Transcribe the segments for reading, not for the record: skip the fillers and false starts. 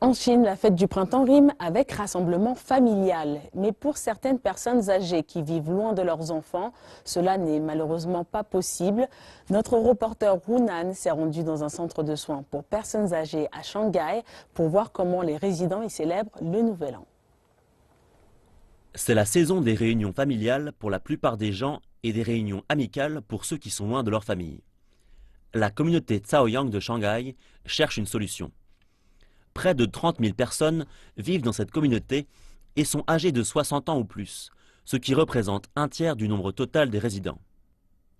En Chine, la fête du printemps rime avec rassemblement familial. Mais pour certaines personnes âgées qui vivent loin de leurs enfants, cela n'est malheureusement pas possible. Notre reporter Hunan s'est rendu dans un centre de soins pour personnes âgées à Shanghai pour voir comment les résidents y célèbrent le Nouvel An. C'est la saison des réunions familiales pour la plupart des gens et des réunions amicales pour ceux qui sont loin de leur famille. La communauté Chaoyang de Shanghai cherche une solution. Près de 30 000 personnes vivent dans cette communauté et sont âgées de 60 ans ou plus, ce qui représente un tiers du nombre total des résidents.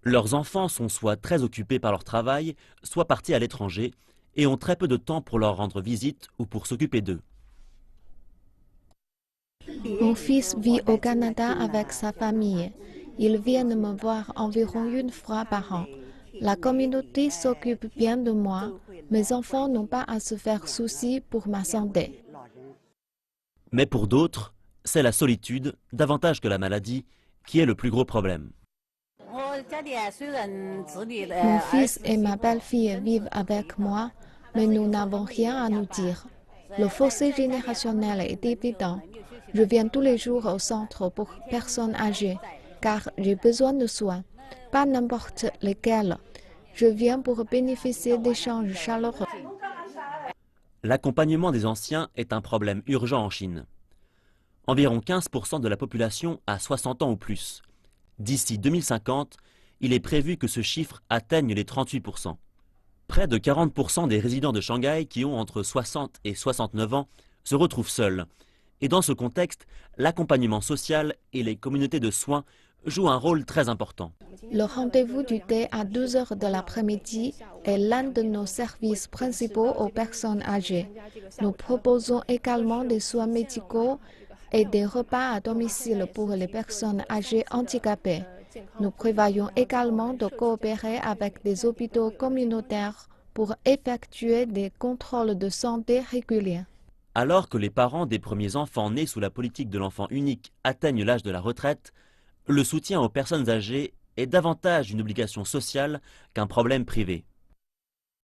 Leurs enfants sont soit très occupés par leur travail, soit partis à l'étranger et ont très peu de temps pour leur rendre visite ou pour s'occuper d'eux. Mon fils vit au Canada avec sa famille. Ils viennent me voir environ une fois par an. La communauté s'occupe bien de moi. Mes enfants n'ont pas à se faire souci pour ma santé. Mais pour d'autres, c'est la solitude, davantage que la maladie, qui est le plus gros problème. Mon fils et ma belle-fille vivent avec moi, mais nous n'avons rien à nous dire. Le fossé générationnel est évident. Je viens tous les jours au centre pour personnes âgées, car j'ai besoin de soins, pas n'importe lesquels. Je viens pour bénéficier d'échanges chaleureux. L'accompagnement des anciens est un problème urgent en Chine. Environ 15% de la population a 60 ans ou plus. D'ici 2050, il est prévu que ce chiffre atteigne les 38%. Près de 40% des résidents de Shanghai qui ont entre 60 et 69 ans se retrouvent seuls. Et dans ce contexte, l'accompagnement social et les communautés de soins jouent un rôle très important. Le rendez-vous du thé à 12 heures de l'après-midi est l'un de nos services principaux aux personnes âgées. Nous proposons également des soins médicaux et des repas à domicile pour les personnes âgées handicapées. Nous prévoyons également de coopérer avec des hôpitaux communautaires pour effectuer des contrôles de santé réguliers. Alors que les parents des premiers enfants nés sous la politique de l'enfant unique atteignent l'âge de la retraite, le soutien aux personnes âgées est davantage une obligation sociale qu'un problème privé.